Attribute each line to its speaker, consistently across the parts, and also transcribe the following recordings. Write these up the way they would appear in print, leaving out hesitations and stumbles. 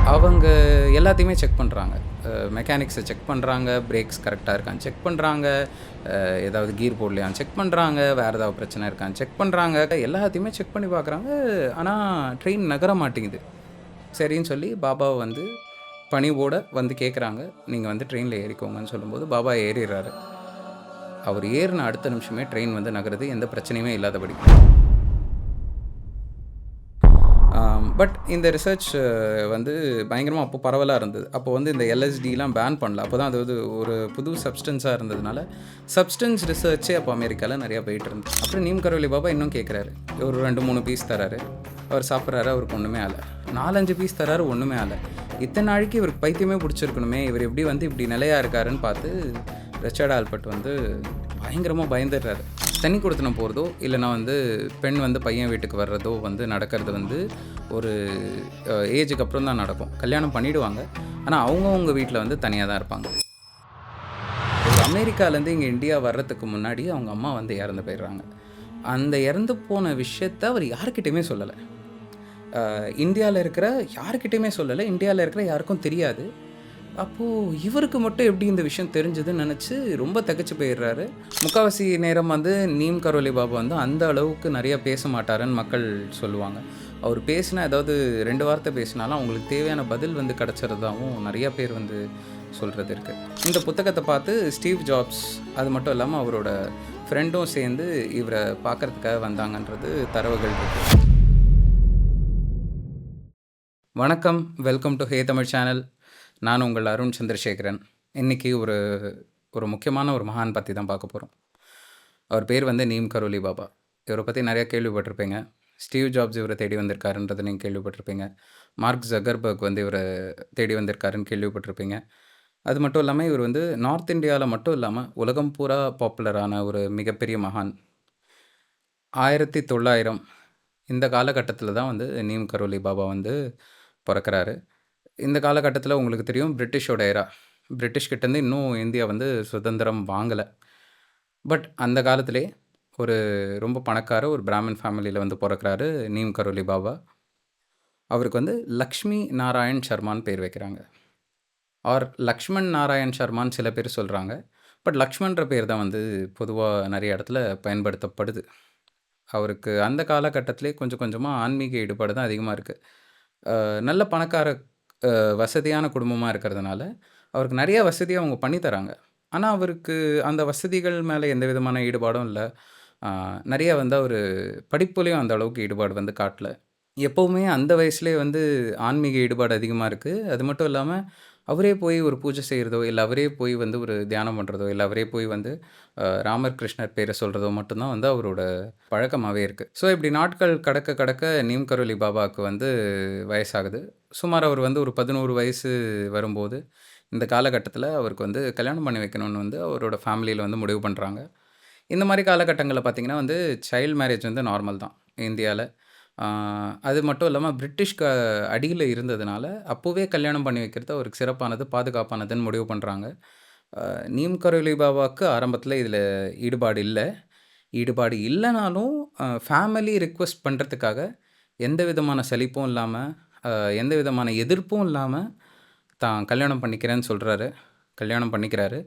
Speaker 1: அவங்க எல்லாத்தையுமே செக் பண்றாங்க. மெக்கானிக்ஸ செக் பண்றாங்க, பிரேக்ஸ் கரெக்ட்டா இருக்கான்னு செக் பண்றாங்க, ஏதாவது கீர் போடலையான்னு செக் பண்றாங்க, வேற ஏதாவது பிரச்சனை இருக்கான்னு செக் பண்றாங்க. எல்லாத்தையுமே செக் பண்ணி பார்க்குறாங்க. ஆனா ட்ரெயின் நகர மாட்டேங்குது. சரின்னு சொல்லி பாபாவ வந்து பணிவோட வந்து கேட்குறாங்க. நீங்க வந்து ட்ரெயின்ல ஏறிக்கோங்கன்னு சொல்லும்போது, பாபா ஏறிர்றாரு. அவர் ஏறுன அடுத்த நிமிஷமே ட்ரெயின் வந்து நகருது. எந்த பிரச்சனையுமே இல்லாதபடி. பட் இந்த ரிசர்ச் வந்து பயங்கரமா அப்போ பரவலா இருந்தது. அப்போ வந்து இந்த எல்எஸ்டிலாம் பேன் பண்ணல. அப்போ தான் அது வந்து ஒரு புது சப்ஸ்டன்ஸா இருந்ததுனால, சப்ஸ்டன்ஸ் ரிசர்ச்சே அப்போ அமெரிக்கால நெறையா போயிட்டு இருந்தது. அப்புறம் நீம் கரோலி பாபா இன்னும் கேட்குறாரு. ஒரு 2, 3 பீஸ் தராரு. அவர் சாப்பிட்றாரு. அவருக்கு ஒண்ணுமே ஆகல. 4, 5 பீஸ் தராரு. ஒண்ணுமே ஆகல. இத்தன நாளைக்கு இவருக்கு பைத்தியமே புடிச்சிருக்கணுமே! இவர் எப்படி வந்து இப்படி நிலையா இருக்காருன்னு பார்த்து, ரிச்சர்ட் ஆல்பர்ட் வந்து பயங்கரமா பயந்துடுறாரு. தண்ணி குடுத்தனம் போறதோ, இல்லன்னா வந்து பெண் வந்து பையன் வீட்டுக்கு வர்றதோ வந்து நடக்கிறது வந்து ஒரு ஏஜுக்கு அப்புறம் தான் நடக்கும். கல்யாணம் பண்ணிடுவாங்க. ஆனா, அவங்கவங்க வீட்ல வந்து தனியா தான் இருப்பாங்க. அமெரிக்காலேருந்து இங்க இந்தியா வர்றதுக்கு முன்னாடி அவங்க அம்மா வந்து இறந்து போயிடுறாங்க. அந்த இறந்து போன விஷயத்த அவர் யார்கிட்டயுமே சொல்லல. இந்தியால இருக்கிற யார்கிட்டயுமே சொல்லல. இந்தியால இருக்கிற யாருக்கும் தெரியாது. அப்போ இவருக்கு மட்டும் எப்படி இந்த விஷயம் தெரிஞ்சதுன்னு நெனச்சு ரொம்ப திகைச்சு போயிடுறாரு. முக்காவாசி நேரம் வந்து நீம் கரோலி பாபா வந்து அந்த அளவுக்கு நெறைய பேச மாட்டாருன்னு மக்கள் சொல்லுவாங்க. அவர் பேசினா ஏதாவது 2 வார்த்தை பேசினாலும் அவங்களுக்கு தேவையான பதில் வந்து கிடைச்சிறதாவும் நெறைய பேர் வந்து சொல்றது இருக்கு. இந்த புத்தகத்த பார்த்து ஸ்டீவ் ஜாப்ஸ் அது மட்டும் இல்லாம அவரோட ஃப்ரெண்டும் சேர்ந்து இவர பார்க்கறதுக்காக வந்தாங்கன்றது தரவுகள் இருக்கு. வணக்கம். Welcome to hey Tamil channel. நான் உங்கள் அருண் சந்திரசேகரன். இன்னைக்கு ஒரு ஒரு முக்கியமான ஒரு மகான் பத்தி தான் பார்க்க போறோம். அவர் பேர் வந்து நீம் கரோலி பாபா. இவர பத்தி நெறைய கேள்விப்பட்டிருப்பீங்க. ஸ்டீவ் ஜாப்ஸ் இவர தேடி வந்திருக்காருன்றத நீங்க கேள்விப்பட்டிருப்பீங்க. மார்க் ஜக்கர்பர்க் வந்து இவர தேடி வந்திருக்காருன்னு கேள்விப்பட்டிருப்பீங்க. அது மட்டும் இல்லாம இவர் வந்து நார்த் இந்தியால மட்டும் இல்லாம உலகம் பூரா பாப்புலரான ஒரு மிகப்பெரிய மகான். 1900 இந்த காலகட்டத்தில தான் வந்து நீம் கரோலி பாபா வந்து பொறக்குறாரு. இந்த காலகட்டத்தில உங்களுக்கு தெரியும் பிரிட்டிஷோட எரா. பிரிட்டிஷ் கிட்டேருந்து இன்னும் இந்தியா வந்து சுதந்திரம் வாங்கல. பட் அந்த காலத்திலே ஒரு ரொம்ப பணக்கார ஒரு பிராமின் ஃபேமிலியில வந்து பொறக்குறாரு நீம் கரோலி பாபா. அவருக்கு வந்து லக்ஷ்மி நாராயண் சர்மான்னு பேர் வைக்கிறாங்க. ஆர் லக்ஷ்மண் நாராயண் சர்மான்னு சில பேர் சொல்றாங்க. பட் லக்ஷ்மண்ன்ற பேர் தான் வந்து பொதுவா நெறைய இடத்துல பயன்படுத்தப்படுது. அவருக்கு அந்த காலகட்டத்திலே கொஞ்சம் கொஞ்சமா ஆன்மீக ஈடுபாடு தான் அதிகமா இருக்கு. நல்ல பணக்கார வசதியான குடும்பமா இருக்கிறதுனால, அவருக்கு நெறைய வசதி அவங்க பண்ணி தராங்க. ஆனா, அவருக்கு அந்த வசதிகள் மேல எந்த விதமான ஈடுபாடும் இல்ல. அ நெறைய வந்து அவரு படிப்புலயும் அந்த அளவுக்கு ஈடுபாடு வந்து காட்டல. எப்பவுமே அந்த வயசுலயே வந்து ஆன்மீக ஈடுபாடு அதிகமா இருக்கு. அது மட்டும் இல்லாம, அவரே போய் ஒரு பூஜை செய்றதோ, இல்ல அவரே போய் வந்து ஒரு தியானம் பண்றதோ, இல்ல அவரே போய் வந்து ராமர், கிருஷ்ணர் பேர சொல்றதோ மட்டும் தான் வந்து அவரோட பழக்கமாவே இருக்கு. ஸோ இப்படி நாட்கள் கடக்க கடக்க நீம் கரோலி பாபாவுக்கு வந்து வயசாகுது. சுமார் அவர் வந்து ஒரு 11 வயசு வரும்போது, இந்த காலகட்டத்தில அவருக்கு வந்து கல்யாணம் பண்ணி வைக்கணும்னு வந்து அவரோட ஃபேமிலியில வந்து முடிவு பண்றாங்க. இந்த மாரி காலகட்டங்கள்ல பார்த்தீங்கன்னா வந்து, சைல்ட் மேரேஜ் வந்து நார்மல் தான் இந்தியால. ஆ அது மட்டும் இல்லாம பிரிட்டிஷ்க்கு அடியில இருந்ததுனால, அப்பவே கல்யாணம் பண்ணி வைக்கிறது அவருக்கு சிறப்பானது, பாதுகாப்பானதுன்னு முடிவு பண்றாங்க. அ நீம் கரோலி பாபாவுக்கு ஆரம்பத்தில இதில ஈடுபாடு இல்ல. ஈடுபாடு இல்லனாலும், ஃபேமிலி ரிக்வெஸ்ட் பண்றதுக்காக எந்த விதமான சலிப்பும் இல்லாம, அ எந்த விதமான எதிர்ப்பும் இல்லாம, தான் கல்யாணம் பண்ணிக்கிறேன்னு சொல்றாரு. கல்யாணம் பண்ணிக்கிறாரு.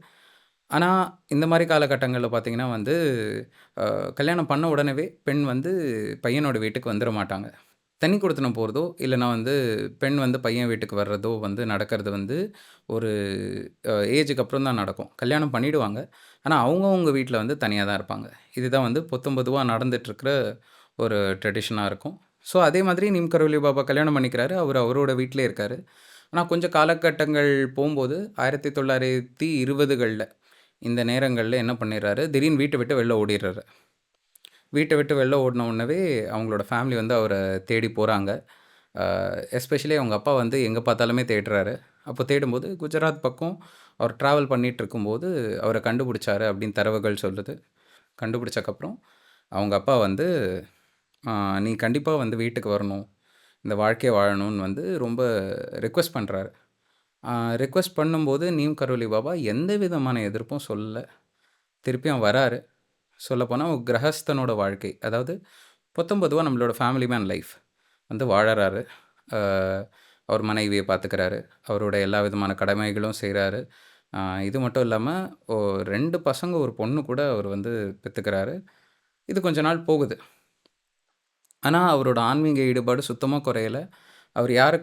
Speaker 1: ஆனா, இந்த மாரி காலகட்டங்கள்ல பார்த்தீங்கன்னா வந்து, அ கல்யாணம் பண்ண உடனேவே பெண் வந்து பையனோட வீட்டுக்கு வந்துர மாட்டாங்க. தனி குடித்தனம் போறதோ, இல்லன்னா வந்து பெண் வந்து பையன் வீட்டுக்கு வர்றதோ வந்து நடக்கிறது வந்து ஒரு ஏஜுக்கு அப்புறம் தான் நடக்கும். கல்யாணம் பண்ணிடுவாங்க. ஆனா, அவங்கவங்க வீட்ல வந்து தனியா தான் இருப்பாங்க. இதுதான் வந்து பொத்தும் பொதுவா நடந்துட்டுருக்கிற ஒரு ட்ரெடிஷனா இருக்கும். ஸோ, அதே மாதிரி நிம் கரோலி பாபா கல்யாணம் பண்ணிக்கிறாரு. அவரு அவரோட வீட்லயே இருக்காரு. ஆனா, கொஞ்சம் காலகட்டங்கள் போம்போது 1920கள்ல இந்த நேரங்கள்ல என்ன பண்ணிடுறாரு, திடீர்னு வீட்ட விட்டு வெளில ஓடிர்றாரு. வீட்ட விட்டு வெளில ஓடுன உடனவே அவங்களோட ஃபேமிலி வந்து அவர தேடி போறாங்க. அ எஸ்பெஷலி அவங்க அப்பா வந்து எங்க பார்த்தாலுமே தேடுறாரு. அப்போ தேடும்போது குஜராத் பக்கம் அவர் ட்ராவல் பண்ணிட்டுருக்கும்போது அவர கண்டுபிடிச்சாரு அப்படின்னு தரவுகள் சொல்லுது. கண்டுபிடிச்சக்கப்புறம் அவங்க அப்பா வந்து, "அ நீ கண்டிப்பா வந்து வீட்டுக்கு வரணும். இந்த வாழ்க்கைய வாழணும்னு" வந்து ரொம்ப ரிக்வெஸ்ட் பண்றாரு. அ ரிக்வெஸ்ட் பண்ணும்போது நீம் கரோலி பாபா எந்த விதமான எதிர்ப்பும் சொல்லல. திருப்பியும் வராரு. சொல்லப்போனா கிரகஸ்தனோட வாழ்க்கை. அதாவது பொத்தம் பொதுவா நம்மளோட ஃபேமிலி மேன் லைஃப் வந்து வாழறாரு. அ அவர் மனைவிய பார்த்துக்கிறாரு. அவரோட எல்லா விதமான கடமைகளும் செய்றாரு. அ இது மட்டும் இல்லாம, ஓ 2 பசங்க, 1 பொண்ணு கூட அவர் வந்து பெத்துக்கிறாரு. இது கொஞ்ச நாள் போகுது. ஆனா, அவரோட ஆன்மீக ஈடுபாடு சுத்தமா குறையல. அவர் யார்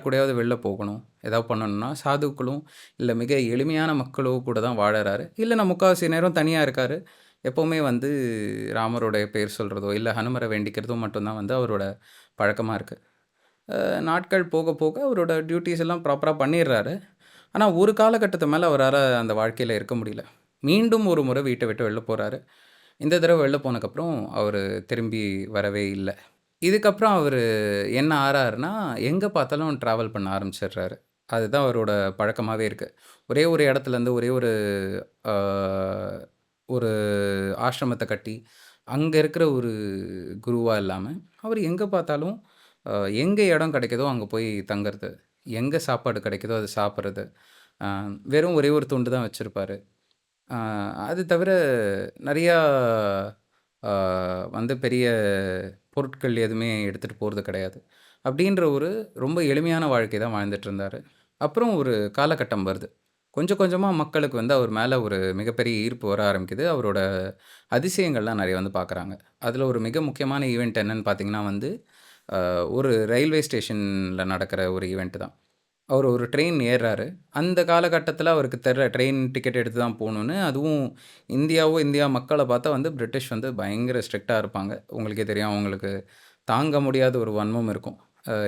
Speaker 1: கூடயாவது வெளில போகணும், ஏதாவது பண்ணணும்னா, சாதுக்களும், இல்ல மிக எளிமையான மக்களோ கூட தான் வாழறாரு. இல்லன்னா முக்காவாசி நேரம் தனியா இருக்காரு. எப்பவுமே வந்து ராமருடைய பெயர் சொல்றதோ, இல்ல ஹனுமர வேண்டிக்கிறதோ மட்டும் தான் வந்து அவரோட பழக்கமா இருக்கு. நாட்கள் போக போக அவரோட டியூட்டீஸ் எல்லாம் ப்ராப்பரா பண்ணிடுறாரு. ஆனா, ஒரு காலகட்டத்து மேல அவரால அந்த வாழ்க்கையில இருக்க முடியல. மீண்டும் ஒரு முறை வீட்ட விட்டு வெளில போறாரு. இந்த தடவ வெளில போனதுக்கப்புறம் அவரு திரும்பி வரவே இல்ல. இதுக்கப்புறம் அவரு என்ன ஆறாருன்னா, எங்க பார்த்தாலும் ட்ராவல் பண்ண ஆரம்பிச்சுடுறாரு. அதுதான் அவரோட பழக்கமாவே இருக்கு. ஒரே ஒரு இடத்துலேருந்து ஒரே ஒரு அ ஒரு ஆசிரமத்த கட்டி, அங்க இருக்கிற ஒரு குருவா இல்லாம, அவரு எங்க பார்த்தாலும் அ எங்க இடம் கிடைக்குதோ அங்க போய் தங்கறது. எங்க சாப்பாடு கிடைக்குதோ அத சாப்பிடுறது. அ வெறும் ஒரே ஒரு துண்டு தான் வச்சிருப்பாரு. அ அது தவிர நெறையா அ வந்து பெரிய பொருட்கள் எதுவுமே எடுத்துட்டு போறது கிடையாது. அப்படின்ற ஒரு ரொம்ப எளிமையான வாழ்க்கை தான் வாழ்ந்துட்டு இருந்தாரு. அப்புறம் ஒரு காலகட்டம் வருது. கொஞ்சம் கொஞ்சமா மக்களுக்கு வந்து அவர் மேல ஒரு மிகப்பெரிய ஈர்ப்பு வர ஆரம்பிக்குது. அவரோட அதிசயங்கள்லாம் நெறைய வந்து பார்க்குறாங்க. அதில ஒரு மிக முக்கியமான ஈவென்ட் என்னன்னு பார்த்தீங்கன்னா வந்து, ஒரு ரயில்வே ஸ்டேஷன்ல நடக்கிற ஒரு ஈவென்ட் தான். அவரு ஒரு ட்ரெயின் ஏர்றாரு. அந்த காலகட்டத்தில அவருக்கு தெர்ல ட்ரெயின் டிக்கெட் எடுத்து தான் போணுன்னு. அதுவும் இந்தியா மக்கள பார்த்தா வந்து பிரிட்டிஷ் வந்து பயங்கர ஸ்ட்ரிக்ட்டா இருப்பாங்க. உங்களுக்கே தெரியும். அவங்களுக்கு தாங்க முடியாத ஒரு வன்மம் இருக்கும்.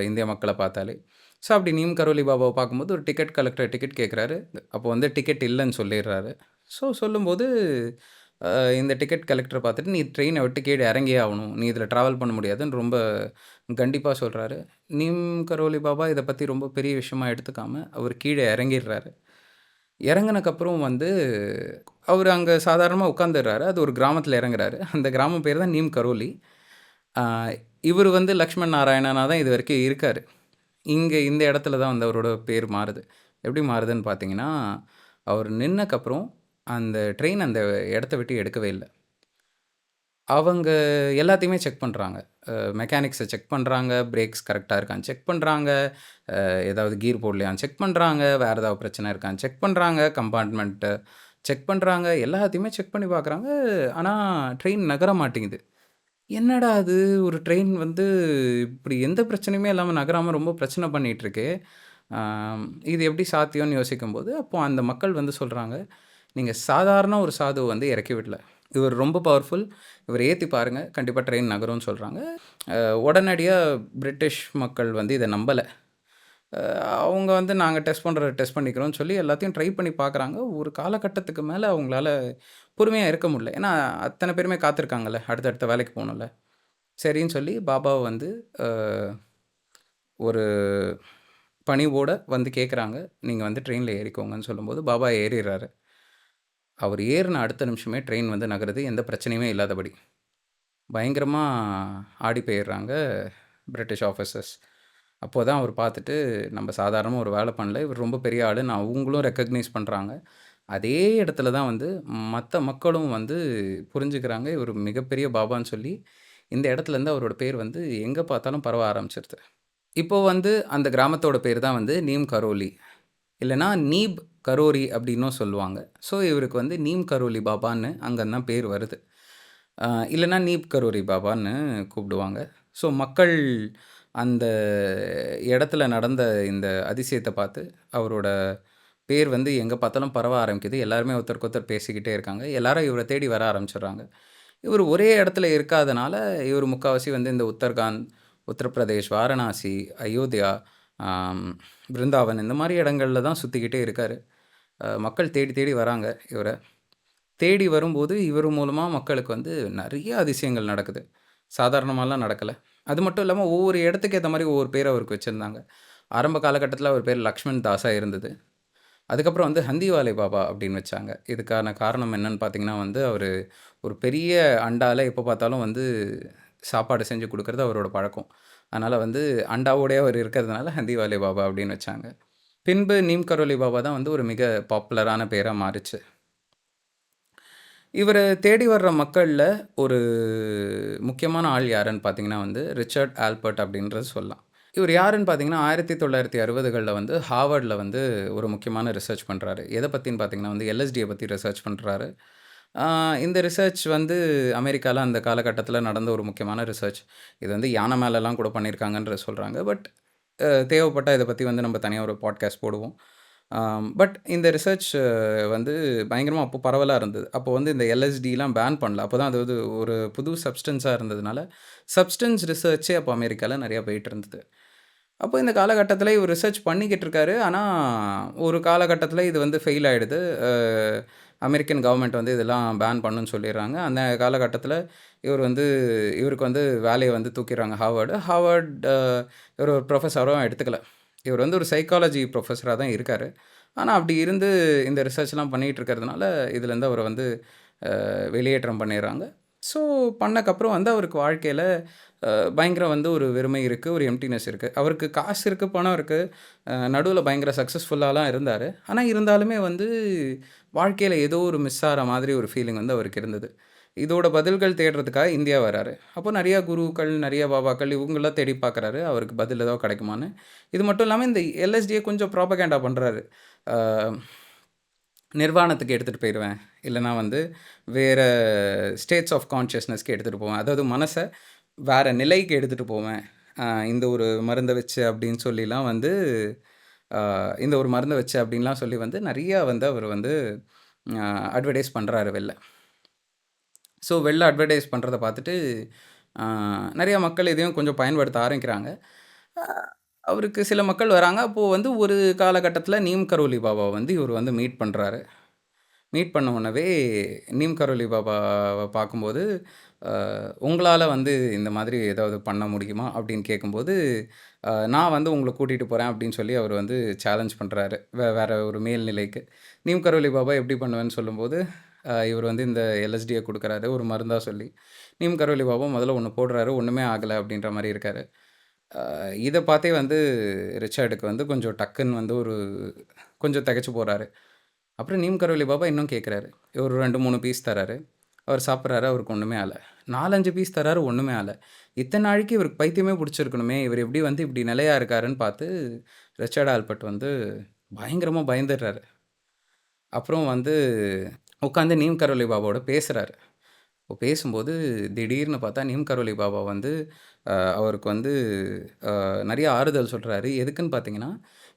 Speaker 1: இந்திய மக்கள பார்த்தாலே. ஸோ, அப்படி நீம் கரோலி பாபாவ பார்க்கும்போது ஒரு டிக்கெட் கலெக்டர் டிக்கெட் கேட்குறாரு. அப்போ வந்து டிக்கெட் இல்லன்னு சொல்லிர்றாரு. ஸோ, சொல்லும்போது அ இந்த டிக்கெட் கலெக்டர் பார்த்துட்டு, "நீ ட்ரெயின விட்டு கீழ இறங்கியே ஆவணும். நீ இதில ட்ராவல் பண்ண முடியாதுன்னு" ரொம்ப கண்டிப்பா சொல்றாரு. நீம் கரோலி பாபா இத பத்தி ரொம்ப பெரிய விஷயமா எடுத்துக்காம, அவரு கீழ இறங்கிர்றாரு. இறங்குனக்கப்புறம் வந்து, அவரு அங்க சாதாரணமா உட்காந்துர்றாரு. அது ஒரு கிராமத்தில இறங்குறாரு. அந்த கிராமம் பேரு தான் நீம் கரோலி. ஆ இவரு வந்து லக்ஷ்மண் நாராயணனா தான் இதுவரைக்கும் இருக்காரு. இங்க இந்த இடத்துல தான் வந்து அவரோட பேர் மாறுது. எப்படி மாறுதுன்னு பார்த்தீங்கன்னா, அவர் நின்னக்கப்புறம் அந்த ட்ரெயின் அந்த இடத்த விட்டு எடுக்கவே இல்ல. அவங்க எல்லாத்தையுமே செக் பண்றாங்க. மெக்கானிக்ஸ செக் பண்றாங்க, பிரேக்ஸ் கரெக்ட்டா இருக்கான்னு செக் பண்றாங்க. ஏதாவது கீர் போடலையான்னு செக் பண்றாங்க. வேற ஏதாவது பிரச்சனை இருக்கான்னு செக் பண்றாங்க. கம்பார்ட்மெண்ட்ட செக் பண்றாங்க. எல்லாத்தையுமே செக் பண்ணி பார்க்குறாங்க. ஆனா ட்ரெயின் நகர மாட்டேங்குது. என்னடா இது! ஒரு ட்ரெயின் வந்து இப்படி எந்த பிரச்சனையுமே இல்லாம நகராம ரொம்ப பிரச்சனை பண்ணிட்டு இருக்கே! ஆம், இது எப்படி சாத்தியம்னு யோசிக்கும்போது, அப்போ அந்த மக்கள் வந்து சொல்றாங்க, "நீங்க சாதாரண ஒரு சாதுவ வந்து இறக்கி விடல. இவர் ரொம்ப பவர்ஃபுல். இவர ஏத்தி பாருங்க. கண்டிப்பா ட்ரெயின் நகரும்னு" சொல்றாங்க. அ உடனடியா பிரிட்டிஷ் மக்கள் வந்து இத நம்பல. அ அவங்க வந்து நாங்க டெஸ்ட் பண்ணிக்கிறோம்னு சொல்லி எல்லாத்தையும் ட்ரை பண்ணி பார்க்குறாங்க. ஒரு காலகட்டத்துக்கு மேல அவங்களால பொறுமையா இருக்க முடியல. ஏன்னா, அத்தன பேருமே காத்திருக்காங்கல்ல. அடுத்தடுத்த வேலைக்கு போணும்ல. சரின்னு சொல்லி பாபாவ வந்து அ ஒரு பணிவோட வந்து கேட்குறாங்க. "நீங்க வந்து ட்ரெயின்ல ஏறிக்கோங்கன்னு" சொல்லும்போது, பாபா ஏறிர்றாரு. அவர் ஏறுன அடுத்த நிமிஷமே ட்ரெயின் வந்து நகருது. எந்த பிரச்சனையுமே இல்லாதபடி. பயங்கரமா ஆடி போயிர்றாங்க பிரிட்டிஷ் ஆஃபீசர்ஸ். அப்போ தான் அவர் பார்த்துட்டு, "நம்ம சாதாரணமா ஒரு வேல பண்ணல. இவர் ரொம்ப பெரிய ஆளுன்னு" அவங்களும் ரெகக்னைஸ் பண்றாங்க. அதே இடத்துல தான் வந்து மத்த மக்களும் வந்து புரிஞ்சுக்கிறாங்க. இவர் மிகப்பெரிய பாபான்னு சொல்லி, இந்த இடத்துலேருந்து அவரோட பேர் வந்து எங்க பார்த்தாலும் பரவ ஆரம்பிச்சுருது. இப்போ வந்து அந்த கிராமத்தோட பேரு தான் வந்து நீம் கரோலி. இல்லன்னா நீப் கரோரி அப்படின்னும் சொல்லுவாங்க. ஸோ, இவருக்கு வந்து நீம் கரோலி பாபான்னு அங்கருந்து தான் பேர் வருது. அ இல்லன்னா நீப் கரோரி பாபான்னு கூப்பிடுவாங்க. ஸோ, மக்கள் அந்த இடத்துல நடந்த இந்த அதிசயத்த பார்த்து, அவரோட பேர் வந்து எங்க பார்த்தாலும் பரவ ஆரம்பிக்குது. எல்லாருமே ஒருத்தருக்கு ஒருத்தர் பேசிக்கிட்டே இருக்காங்க. எல்லாரும் இவர தேடி வர ஆரம்பிச்சுடுறாங்க. இவரு ஒரே இடத்துல இருக்காதனால, இவரு முக்காவாசி வந்து இந்த உத்தரகாண்ட், உத்தரப்பிரதேஷ், வாரணாசி, அயோத்தியா, ஆம் பிருந்தாவன் இந்த மாரி இடங்கள்ல தான் சுத்திக்கிட்டே இருக்காரு. மக்கள் தேடி தேடி வராங்க இவர. தேடி வரும்போது, இவர் மூலமா மக்களுக்கு வந்து நெறைய அதிசயங்கள் நடக்குது. சாதாரணமாலாம் நடக்கல. அது மட்டும் இல்லாம ஒவ்வொரு இடத்துக்கு ஏத்த மாரி ஒவ்வொரு பேர் அவருக்கு வச்சிருந்தாங்க. ஆரம்ப காலகட்டத்தில அவர் பேர் லக்ஷ்மண் தாஸா இருந்தது. அதுக்கப்புறம் வந்து ஹந்திவாலே பாபா அப்படின்னு வச்சாங்க. இதுக்கான காரணம் என்னன்னு பார்த்தீங்கன்னா வந்து, அவரு ஒரு பெரிய அண்டால எப்ப பார்த்தாலும் வந்து சாப்பாடு செஞ்சு குடுக்குறது அவரோட பழக்கம். அதனால வந்து அண்டாவோடயே அவர் இருக்கிறதுனால ஹந்திவாலே பாபா அப்படின்னு வச்சாங்க. பின்பு நீம் கரோலி பாபா தான் வந்து ஒரு மிக பாப்புலரான பேரா மாறுச்சு. இவர தேடி வர்ற மக்கள்ல ஒரு முக்கியமான ஆள் யாருன்னு பார்த்தீங்கன்னா வந்து, ரிச்சர்ட் ஆல்பர்ட் அப்படின்றது சொல்லலாம். இவர் யாருன்னு பார்த்தீங்கன்னா, 1960கள்ல வந்து ஹார்வர்ட்ல வந்து ஒரு முக்கியமான ரிசர்ச் பண்றாரு. எத பத்தின்னு பார்த்தீங்கன்னா வந்து எல்எஸ்டிய பத்தி ரிசர்ச் பண்றாரு. ஆ இந்த ரிசர்ச் வந்து அமெரிக்கால அந்த காலகட்டத்தில நடந்த ஒரு முக்கியமான ரிசர்ச். இது வந்து யானை மேலலாம் கூட பண்ணியிருக்காங்கன்ற சொல்றாங்க. பட் தேவைப்பட்டா இத பத்தி வந்து நம்ம தனியா ஒரு பாட்காஸ்ட் போடுவோம். பட் இந்த ரிசர்ச் வந்து பயங்கரமா அப்போ பரவலா இருந்தது. அப்போ வந்து இந்த எல்எஸ்டிலாம் பேன் பண்ணல. அப்போ தான் அது வந்து ஒரு புது சப்ஸ்டன்ஸா இருந்ததுனால, சப்ஸ்டன்ஸ் ரிசர்ச்சே அப்போ அமெரிக்கால நெறையா போயிட்டு இருந்தது. அப்போ இந்த காலகட்டத்தில இவர் ரிசர்ச் பண்ணிக்கிட்டு இருக்காரு. ஆனா, ஒரு காலகட்டத்தில இது வந்து ஃபெயில் ஆயிடுது. அ அமெரிக்கன் கவர்ன்மெண்ட் வந்து இதெல்லாம் பேன் பண்ணுன்னு சொல்லிர்றாங்க. அந்த காலகட்டத்தில இவர் வந்து இவருக்கு வந்து வேலைய வந்து தூக்கிர்றாங்க ஹார்வர்டு. ஹார்வர்ட் இவர் ஒரு ப்ரொஃபஸரும் எடுத்துக்கல. இவர் வந்து ஒரு சைக்காலஜி ப்ரொஃபஸரா தான் இருக்காரு. ஆனா, அப்படி இருந்து இந்த ரிசர்ச்லாம் பண்ணிட்டு இருக்கிறதுனால, இதுலேருந்து அவர வந்து வெளியேற்றம் பண்ணிர்றாங்க. ஸோ, பண்ணக்கப்புறம் வந்து அவருக்கு வாழ்க்கையில பயங்கர வந்து ஒரு வெறுமை இருக்கு. ஒரு எம்ப்டினஸ் இருக்கு. அவருக்கு காசு இருக்கு, பணம் இருக்கு. நடுவுல பயங்கர சக்சஸ்ஃபுல்லாலாம் இருந்தாரு. ஆனா, இருந்தாலுமே வந்து வாழ்க்கையில ஏதோ ஒரு மிஸ் ஆற மாதிரி ஒரு ஃபீலிங் வந்து அவருக்கு இருந்தது. இதோட பதில்கள் தேடுறதுக்காக இந்தியா வராரு. அப்போ நெறைய குருக்கள், நெறைய பாபாக்கள் இவங்கலாம் தேடி பார்க்குறாரு. அவருக்கு பதில் ஏதாவது கிடைக்குமான்னு. இது மட்டும் இல்லாம இந்த எல்எஸ்டிய கொஞ்சம் ப்ராபகேண்டா பண்றாரு. ஆ நிர்வாணத்துக்கு எடுத்துட்டு போயிருவேன். இல்லன்னா வந்து வேற ஸ்டேட்ஸ் ஆஃப் கான்ஷியஸ்னஸ்க்கு எடுத்துட்டு போவேன். அதாவது மனச வேற நிலைக்கு எடுத்துட்டு போவேன். இந்த ஒரு மருந்த வச்சு அப்படின்னு சொல்லிலாம் வந்து இந்த ஒரு மருந்த வச்சு அப்படின்லாம் சொல்லி வந்து நெறையா வந்து அவர் வந்து அ அட்வர்டைஸ் பண்றாரு வெளில. ஸோ வெளில அட்வர்டைஸ் பண்றத பார்த்துட்டு அ நெறைய மக்கள் இதையும் கொஞ்சம் பயன்படுத்த ஆரம்பிக்கிறாங்க. அ அவருக்கு சில மக்கள் வராங்க. அப்போ வந்து ஒரு காலகட்டத்தில நீம் கரோலி பாபாவ வந்து இவர் வந்து மீட் பண்றாரு. மீட் பண்ண உடனவே நீம் கரோலி பாபாவ பார்க்கும்போது, "உங்களால வந்து இந்த மாதிரி ஏதாவது பண்ண முடியுமா?" அப்படின்னு கேட்கும்போது, "நான் வந்து உங்கள கூட்டிட்டு போறேன்" அப்படின்னு சொல்லி அவர் வந்து சேலஞ்ச் பண்றாரு. வேற ஒரு மேல்நிலைக்கு. நீம் கரோலி பாபா எப்படி பண்ணுவேன்னு சொல்லும்போது, இவர் வந்து இந்த எல்எஸ்டிய குடுக்குறாரு ஒரு மருந்தா சொல்லி. நீம் கரோலி பாபா முதல்ல ஒண்ணு போடுறாரு. ஒண்ணுமே ஆகல அப்படின்ற மாரி இருக்காரு. இத பார்த்தே வந்து ரிச்சர்டுக்கு வந்து கொஞ்சம் டக்குன்னு வந்து கொஞ்சம் திகைச்சு போறாரு. அப்புறம் நீம் கரோலி பாபா இன்னும் கேட்குறாரு. ஒரு 2, 3 பீஸ் தராரு. அவர் சாப்பிடுறாரு. அவருக்கு ஒண்ணுமே ஆகல. 4, 5 பீஸ் தராரு. ஒண்ணுமே ஆகல. இத்தன நாளைக்கு இவருக்கு பைத்தியமே புடிச்சிருக்கணுமே! இவர் எப்படி வந்து இப்படி நிலையா இருக்காருன்னு பார்த்து, ரிச்சர்ட் ஆல்பர்ட் வந்து பயங்கரமா பயந்துர்றாரு. அப்புறம் வந்து உட்காந்து நீம் கரோலி பாபாவோட பேசுறாரு. இப்போ பேசும்போது திடீர்னு பார்த்தா நீம் கரோலி பாபா வந்து அவருக்கு வந்து நெறைய ஆறுதல் சொல்றாரு. எதுக்குன்னு பார்த்தீங்கன்னா,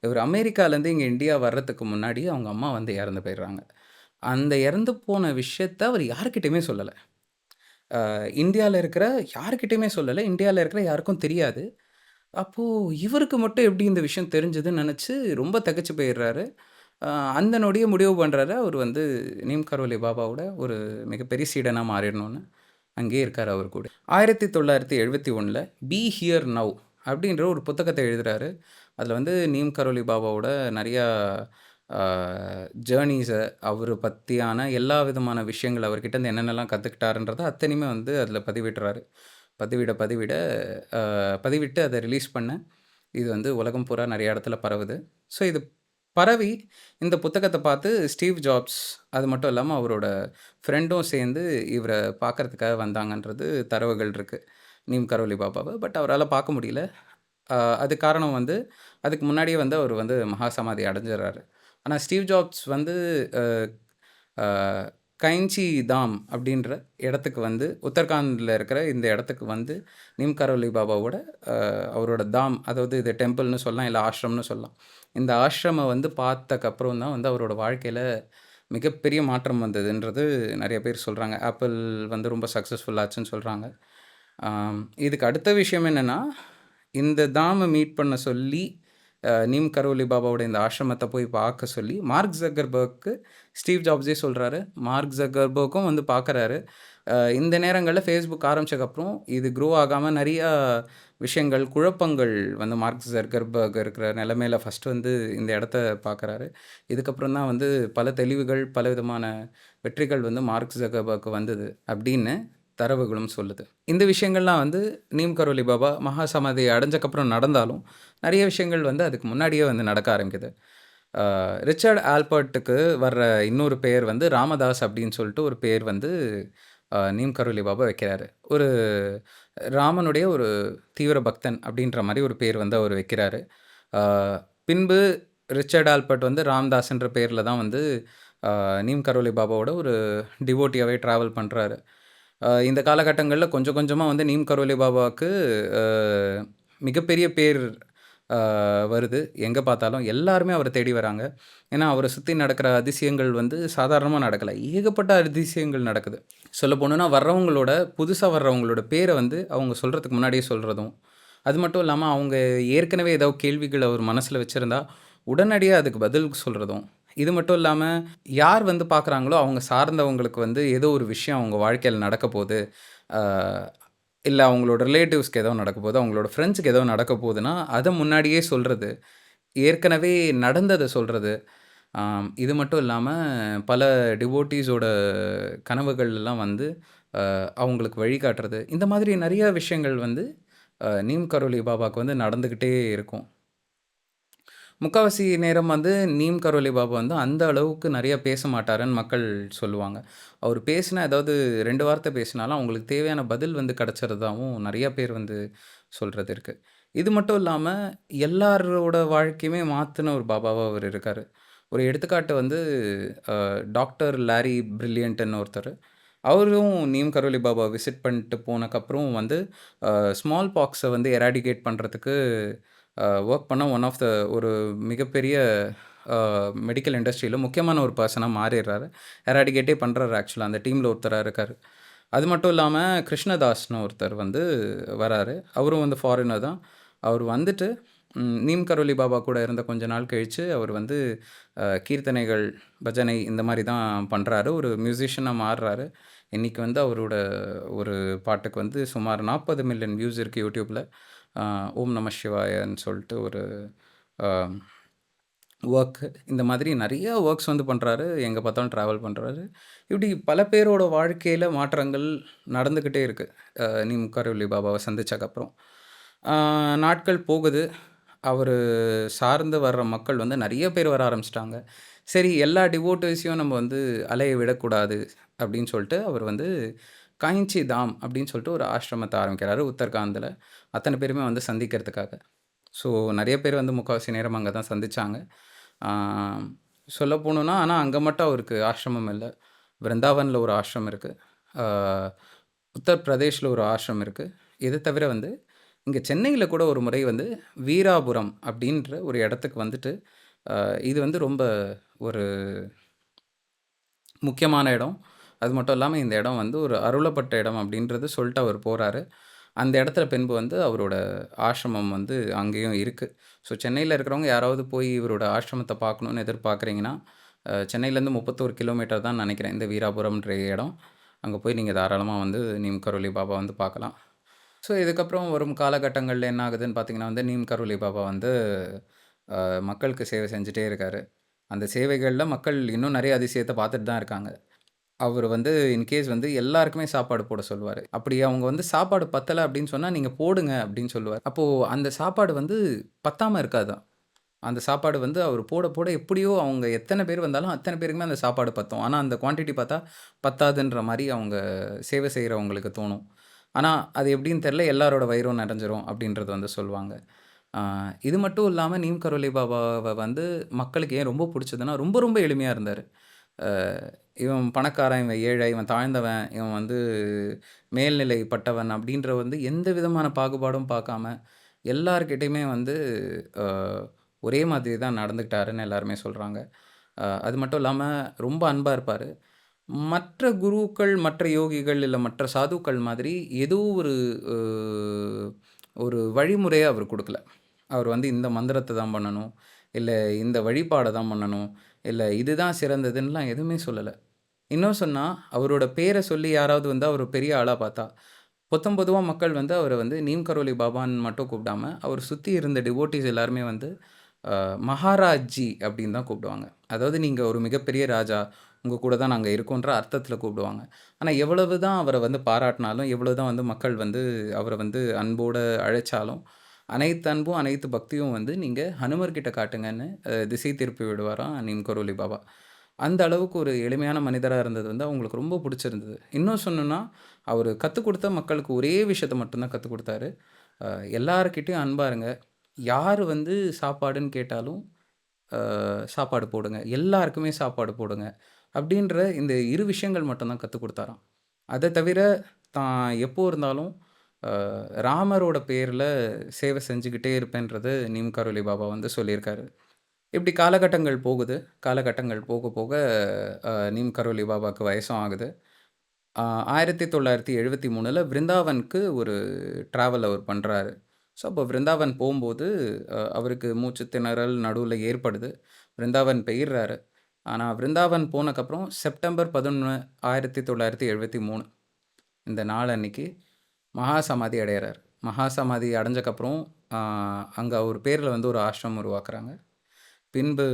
Speaker 1: இவரு அமெரிக்காலேருந்து இங்க இந்தியா வர்றதுக்கு முன்னாடி அவங்க அம்மா வந்து இறந்து போயிடுறாங்க. அந்த இறந்து போன விஷயத்த அவர் யார்கிட்டயுமே சொல்லல. இந்தியால இருக்கிற யார்கிட்டயுமே சொல்லல. இந்தியால இருக்கிற யாருக்கும் தெரியாது. அப்போ இவருக்கு மட்டும் எப்படி இந்த விஷயம் தெரிஞ்சதுன்னு நெனச்சு ரொம்ப திகைச்சு போயிடுறாரு. அ அந்த நொடியே முடிவு பண்றாரு. அவரு வந்து நீம் கரோலி பாபாவோட ஒரு மிகப்பெரிய சீடனா மாறிடணும்னு. அங்கேயே இருக்காரு அவர் கூட. 1971ல "பி ஹியர் நவ்" அப்படின்ற ஒரு புத்தகத்த எழுதுறாரு. அதில வந்து நீம் கரோலி பாபாவோட நெறையா ஆ ஜர்னீஸ அவர பத்தியான எல்லா விதமான விஷயங்கள் அவர்கிட்டருந்து என்னென்னலாம் கத்துக்கிட்டாருன்றத அத்தனையுமே வந்து அதில பதிவிடுறாரு. பதிவிட பதிவிட்டு அத ரிலீஸ் பண்ண, இது வந்து உலகம் பூரா நெறைய இடத்துல பரவுது. ஸோ இது பரவி இந்த புத்தகத்த பார்த்து ஸ்டீவ் ஜாப்ஸ், அது மட்டும் இல்லாம அவரோட ஃப்ரெண்டும் சேர்ந்து இவர பார்க்கறதுக்காக வந்தாங்கன்றது தரவுகள் இருக்கு. நீம் கரோலி பாபாவ. பட் அவரால பார்க்க முடியல. அ அதுக்கு காரணம் வந்து, அதுக்கு முன்னாடியே வந்து அவர் வந்து மகா சமாதி அடைஞ்சிடுறாரு. ஆனா ஸ்டீவ் ஜாப்ஸ் வந்து அ அ கைன்சி தாம் அப்படின்ற இடத்துக்கு வந்து உத்தரகாண்ட்ல இருக்கிற இந்த இடத்துக்கு வந்து நீம் கரோலி பாபாவோட அவரோட தாம், அதாவது இது டெம்பிள்னு சொல்லலாம், இல்ல ஆஷ்ரம்னு சொல்லலாம். இந்த ஆஷ்ரம வந்து பார்த்தக்கப்புறம் தான் வந்து அவரோட வாழ்க்கையில மிகப்பெரிய மாற்றம் வந்ததுன்றது நெறைய பேர் சொல்றாங்க. ஆப்பிள் வந்து ரொம்ப சக்சஸ்ஃபுல் ஆச்சுன்னு சொல்றாங்க. இதுக்கு அடுத்த விஷயம் என்னன்னா, இந்த தாம மீட் பண்ண சொல்லி, நீம் கரோலி பாபாவோட இந்த ஆஷ்ரமத்த போய் பார்க்க சொல்லி, மார்க் ஜக்கர்பர்க்கு ஸ்டீவ் ஜாப்ஸே சொல்றாரு. மார்க் ஜக்கர்பர்க்கும் வந்து பார்க்குறாரு. இந்த நேரங்கள்ல Facebook ஆரம்பிச்சக்கப்புறம், இது க்ரோ ஆகாம நெறையா விஷயங்கள், குழப்பங்கள் வந்து மார்க் ஜக்கர்பர்க் இருக்கிற நிலைமையில ஃபர்ஸ்ட்டு வந்து இந்த இடத்த பார்க்குறாரு. இதுக்கப்புறம் தான் வந்து பல தெளிவுகள், பலவிதமான வெற்றிகள் வந்து மார்க் ஜக்கர்பர்க் வந்தது அப்படின்னு தரவுகளும் சொல்லுது. இந்த விஷயங்கள்லாம் வந்து நீம் கரோலி பாபா மகா சமாதி அடைஞ்சக்கப்புறம் நடந்தாலும், நெறைய விஷயங்கள் வந்து அதுக்கு முன்னாடியே வந்து நடக்க ஆரம்பிக்குது. ரிச்சர்ட் ஆல்பர்ட்டுக்கு வர்ற இன்னொரு பெயர் வந்து ராமதாஸ் அப்படின்னு சொல்லிட்டு ஒரு பேர் வந்து நீம் கரோலி பாபா வைக்கிறாரு. ஒரு ராமனுடைய ஒரு தீவிர பக்தன் அப்படின்ற மாரி ஒரு பேர் வந்து அவர் வைக்கிறாரு. ஆ பின்பு ரிச்சர்ட் ஆல்பர்ட் வந்து ராம்தாஸ்ன்ற பேர்ல தான் வந்து நீம் கரோலி பாபாவோட ஒரு டிவோட்டியாவே ட்ராவல் பண்றாரு. இந்த காலகட்டங்கள்ல கொஞ்சம் கொஞ்சமா வந்து நீம் கரோலி பாபாவுக்கு அ மிகப்பெரிய பேர் அ வருது. எங்க பார்த்தாலும் எல்லாருமே அவர தேடி வராங்க. ஏன்னா, அவர சுத்தி நடக்கிற அதிசயங்கள் வந்து சாதாரணமா நடக்கல. ஏகப்பட்ட அதிசயங்கள் நடக்குது. சொல்ல போணும்னா வர்றவங்களோட புதுசா வர்றவங்களோட பேர வந்து அவங்க சொல்றதுக்கு முன்னாடியே சொல்றதும், அது மட்டும் இல்லாம அவங்க ஏற்கனவே ஏதோ கேள்விகள் அவர் மனசுல வச்சிருந்தா, உடனடியா அதுக்கு பதில் சொல்றதும். இது மட்டும் இல்லாம யார் வந்து பார்க்குறாங்களோ, அவங்க சார்ந்தவங்களுக்கு வந்து ஏதோ ஒரு விஷயம் அவங்க வாழ்க்கையில நடக்கப்போது. ஆ இல்ல அவங்களோட ரிலேட்டிவ்ஸ்க்கு ஏதோ நடக்கப்போது, அவங்களோட ஃப்ரெண்ட்ஸ்க்கு ஏதோ நடக்கப்போதுன்னா, அத முன்னாடியே சொல்றது. ஏற்கனவே நடந்தத சொல்றது. இது மட்டும் இல்லாம பல டிவோட்டீஸோட கனவுகள்லாம் வந்து அவங்களுக்கு வழிகாட்டுறது. இந்த மாதிரி நெறைய விஷயங்கள் வந்து நீம் கரோலி பாபாக்கு வந்து நடந்துகிட்டே இருக்கும். முக்காவாசி நேரம் வந்து நீம் கரோலி பாபா வந்து அந்த அளவுக்கு நெறைய பேச மாட்டாருன்னு மக்கள் சொல்லுவாங்க. அவரு பேசினா ஏதாவது 2 வார்த்தை பேசினாலும் அவங்களுக்கு தேவையான பதில் வந்து கிடைச்சிறதாவும் நெறைய பேர் வந்து சொல்றது இருக்கு. இது மட்டும் இல்லாம எல்லாரோட வாழ்க்கையுமே மாத்துன ஒரு பாபாவா அவரு இருக்காரு. ஒரு எடுத்துக்காட்டு வந்து டாக்டர் லாரி பிரில்லியன்ட்ன்னு ஒருத்தரு. அவரும் நீம் கரோலி பாபா விசிட் பண்ணிட்டு போனக்கப்புறம் வந்து ஸ்மால் பாக்ஸ வந்து எராடிகேட் பண்றதுக்கு வொர்க் பண்ண ஒன் ஆஃப் த ஒரு மிகப்பெரிய அ மெடிக்கல் இண்டஸ்ட்ரியில முக்கியமான ஒரு பெர்சனா மாறிர்றாரு. எராடிகேட்டே பண்றாரு ஆக்சுவலா. அந்த டீம்ல ஒருத்தரா இருக்காரு. அது மட்டும் இல்லாம கிருஷ்ணதாஸ்ன்னு ஒருத்தர் வந்து வராரு. அவரும் வந்து ஃபாரினர் தான். அவர் வந்துட்டு நீம் கரோலி பாபா கூட இருந்த கொஞ்ச நாள் கழிச்சு, அவர் வந்து கீர்த்தனைகள், பஜனை இந்த மாரி தான் பண்றாரு. ஒரு மியூசிஷியனா மாறுறாரு. இன்னைக்கு வந்து அவரோட ஒரு பாட்டுக்கு வந்து சுமார் 40,000,000 வியூஸ் இருக்கு YouTubeல. அ ஓம் நம சிவாயன்னு சொல்லிட்டு ஒரு அ வொர்க். இந்த மாதிரி நெறைய வொர்க்ஸ் வந்து பண்றாரு. எங்க பார்த்தாலும் ட்ராவல் பண்றாரு. இப்படி பல பேரோட வாழ்க்கையில மாற்றங்கள் நடந்துக்கிட்டே இருக்கு. நீம் கரோலி பாபாவ சந்திச்சக்கப்புறம். அ நாட்கள் போகுது. அவரு சார்ந்து வர்ற மக்கள் வந்து நெறைய பேர் வர ஆரம்பிச்சுட்டாங்க. சரி எல்லா டிவோட்டீஸையும் நம்ம வந்து அலைய விடக்கூடாது அப்படின்னு சொல்லிட்டு, அவர் வந்து காயின்சி தாம் அப்படின்னு சொல்லிட்டு ஒரு ஆசிரமத்த ஆரம்பிக்கிறாரு உத்தரகாண்ட்ல. அத்தன பேருமே வந்து சந்திக்கிறதுக்காக. ஸோ நெறைய பேர் வந்து முக்காவாசி நேரம் அங்க தான் சந்திச்சாங்க. ஆ சொல்ல போணும்னா, ஆனா அங்க மட்டும் அவருக்கு ஆசிரமம் இல்ல. விருந்தாவன்ல ஒரு ஆசிரமம் இருக்கு. ஆ உத்தர் பிரதேஷ்ல ஒரு ஆசிரமம் இருக்கு. இத தவிர வந்து இங்க சென்னையில கூட ஒரு முறை வந்து வீராபுரம் அப்படின்ற ஒரு இடத்துக்கு வந்துட்டு, இது வந்து ரொம்ப ஒரு முக்கியமான இடம். அது மட்டும் இல்லாம இந்த இடம் வந்து ஒரு அருளப்பட்ட இடம் அப்படின்றது சொல்லிட்டு அவர் போறாரு. அந்த இடத்துல பின்பு வந்து அவரோட ஆசிரமம் வந்து அங்கேயும் இருக்கு. ஸோ சென்னையில இருக்கிறவங்க யாராவது போய் இவரோட ஆசிரமத்த பார்க்கணும்னு எதிர்பார்க்குறீங்கன்னா, சென்னையிலேருந்து 31 கிலோமீட்டர் தான் நெனைக்கிறேன் இந்த வீராபுரம்ன்ற இடம். அங்க போய் நீங்க தாராளமா வந்து நீம் கரோலி பாபா வந்து பார்க்கலாம். ஸோ இதுக்கப்புறம் வரும் காலகட்டங்கள்ல என்ன ஆகுதுன்னு பார்த்தீங்கன்னா வந்து, நீம் கரோலி பாபா வந்து மக்களுக்கு சேவை செஞ்சுட்டே இருக்காரு. அந்த சேவைகள்ல மக்கள் இன்னும் நெறைய அதிசயத்த பார்த்துட்டு தான் இருக்காங்க. அவரு வந்து இன்கேஸ் வந்து எல்லாருக்குமே சாப்பாடு போட சொல்லுவாரு. அப்படி அவங்க வந்து சாப்பாடு பத்தல அப்படின்னு சொன்னா, "நீங்க போடுங்க" அப்படின்னு சொல்லுவாரு. அப்போ அந்த சாப்பாடு வந்து பத்தாம இருக்காதாம். அந்த சாப்பாடு வந்து அவரு போட, போட எப்படியோ அவங்க எத்தன பேர் வந்தாலும் அத்தன பேருக்குமே அந்த சாப்பாடு பத்தும். ஆனா அந்த குவான்டிட்டி பார்த்தா பத்தாதுன்ற மாரி அவங்க சேவை செய்றவங்களுக்கு தோணும். ஆனா அது எப்படின்னு தெரியல. எல்லாரோட வயிறும் நெறஞ்சிரும் அப்படின்றது வந்து சொல்லுவாங்க. ஆ இது மட்டும் இல்லாம நீம் கரோலி பாபாவ வந்து மக்களுக்கு ஏன் ரொம்ப புடிச்சதுன்னா, ரொம்ப ரொம்ப எளிமையா இருந்தாரு. அ இவன் பணக்காரன், இவன் ஏழை, இவன் தாழ்ந்தவன், இவன் வந்து மேல்நிலைப்பட்டவன் அப்படின்ற வந்து எந்த விதமான பாகுபாடும் பார்க்காம, எல்லார்கிட்டயுமே வந்து அ ஒரே மாதிரி தான் நடந்துக்கிட்டாருன்னு எல்லாருமே சொல்றாங்க. அது மட்டும் இல்லாம ரொம்ப அன்பா இருப்பாரு. மற்ற குருக்கள், மற்ற யோகிகள், இல்ல மற்ற சாதுக்கள் மாதிரி ஏதோ ஒரு அ ஒரு வழிமுறைய அவரு குடுக்கல. அவர் வந்து இந்த மந்திரத்த தான் பண்ணணும், இல்ல இந்த வழிபாட தான் பண்ணணும், இல்ல இதுதான் சிறந்ததுன்னுலாம் எதுவுமே சொல்லல. இன்னும் சொன்னா, அவரோட பேர சொல்லி யாராவது வந்து அவர பெரிய ஆளா பார்த்தா, பொத்தம் பொதுவா மக்கள் வந்து அவர வந்து நீம் கரோலி பாபான்னு மட்டும் கூப்பிடாம, அவர சுத்தி இருந்த டிவோட்டீஸ் எல்லாருமே வந்து மகாராஜ் ஜி அப்படின்னு தான் கூப்பிடுவாங்க. அதாவது நீங்க ஒரு மிகப்பெரிய ராஜா, உங்க கூட தான் நாங்க இருக்கோன்ற அர்த்தத்தில கூப்பிடுவாங்க. ஆனா எவ்வளவு தான் அவர வந்து பாராட்டினாலும், எவ்வளவு தான் வந்து மக்கள் வந்து அவர வந்து அன்போட அழைச்சாலும், அனைத்து அன்பும், அனைத்து பக்தியும் வந்து நீங்க ஹனுமர் கிட்ட காட்டுங்கன்னு திசை திருப்பி விடுவாராம் நீம் கரோலி பாபா. அந்த அளவுக்கு ஒரு எளிமையான மனிதரா இருந்தது வந்து அவங்களுக்கு ரொம்ப புடிச்சிருந்தது. இன்னும் சொல்லணும்னா, அவரு கத்துக் குடுத்த மக்களுக்கு ஒரே விஷயத்த மட்டும் தான் கத்துக் குடுத்தாரு. அ எல்லார்கிட்டயும் அன்பா இருங்க. யாரு வந்து சாப்பாடுன்னு கேட்டாலும், அ சாப்பாடு போடுங்க. எல்லாருக்குமே சாப்பாடு போடுங்க. அப்படின்ற இந்த 2 விஷயங்கள் மட்டும் தான் கத்துக் குடுத்தாராம். அத தவிர தான் எப்போ இருந்தாலும் அ ராமரோட பேர்ல சேவை செஞ்சுகிட்டே இருப்பேன்றத நீம் கரோலி பாபா வந்து சொல்லியிருக்காரு. இப்படி காலகட்டங்கள் போகுது. காலகட்டங்கள் போக போக நீம் கரோலி பாபாக்கு வயசும் ஆகுது. ஆ 1973ல விருந்தாவனுக்கு ஒரு ட்ராவல் அவர் பண்றாரு. ஸோ, அப்போ விருந்தாவன் போம்போது, அவருக்கு மூச்சு திணறல் நடுவுல ஏற்படுது. விருந்தாவன் போயிர்றாரு. ஆனா, விருந்தாவன் போனக்கப்புறம் செப்டம்பர் 11, 1973 இந்த நாள் அன்னைக்கு மகா சமாதி அடையறாரு. மகா சமாதி அடைஞ்சக்கப்புறம், ஆ அங்க அவர் பேர்ல வந்து ஒரு ஆஷ்ரமம் உருவாக்குறாங்க. பின்பு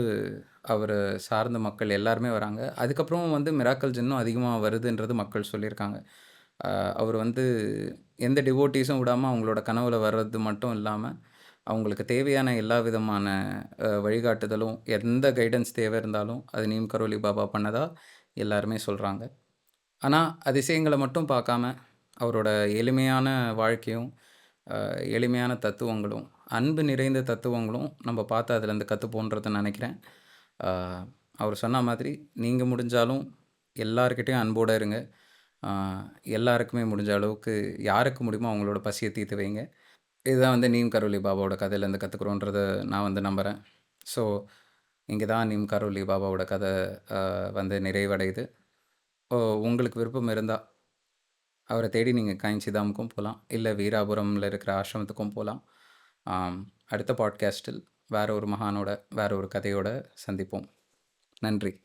Speaker 1: அவர சார்ந்த மக்கள் எல்லாருமே வராங்க. அதுக்கப்புறம் வந்து மிராக்கிள்ஸ் இன்னும் அதிகமா வருதுன்றது மக்கள் சொல்லியிருக்காங்க. அ அவரு வந்து எந்த டிவோட்டீஸும் விடாம அவங்களோட கனவுல வர்றது மட்டும் இல்லாம, அவங்களுக்கு தேவையான எல்லா விதமான வழிகாட்டுதலும், எந்த கைடன்ஸ் தேவை இருந்தாலும், அது நீம் கரோலி பாபா பண்ணதா எல்லாருமே சொல்றாங்க. ஆனா, அதிசயங்கள மட்டும் பார்க்காம, அவரோட எளிமையான வாழ்க்கையும், அ எளிமையான தத்துவங்களும், அன்பு நிறைந்த தத்துவங்களும் நம்ம பார்த்து அதுலேருந்து கத்துப்போன்றத நெனைக்கிறேன். அ அவரு சொன்ன மாதிரி, நீங்க முடிஞ்சாலும் எல்லார்கிட்டயும் அன்போட இருங்க. அ எல்லாருக்குமே முடிஞ்ச அளவுக்கு யாருக்கு முடியுமோ அவங்களோட பசிய தீர்த்து வைங்க. இதுதான் வந்து நீம் கரோலி பாபாவோட கதையிலேருந்து கத்துக்கிறோன்றத நான் வந்து நம்புறேன். ஸோ, இங்க தான் நீம் கரோலி பாபாவோட கத வந்து நிறைவடையுது. ஓ உங்களுக்கு விருப்பம் இருந்தா அவர தேடி நீங்க காஞ்சிதாமுக்கும் போலாம். இல்ல வீராபுரம்ல இருக்கிற ஆசிரமத்துக்கும் போலாம். அடுத்த பாட்காஸ்ட்டில் வேற ஒரு மகானோட, வேற ஒரு கதையோட சந்திப்போம். நன்றி.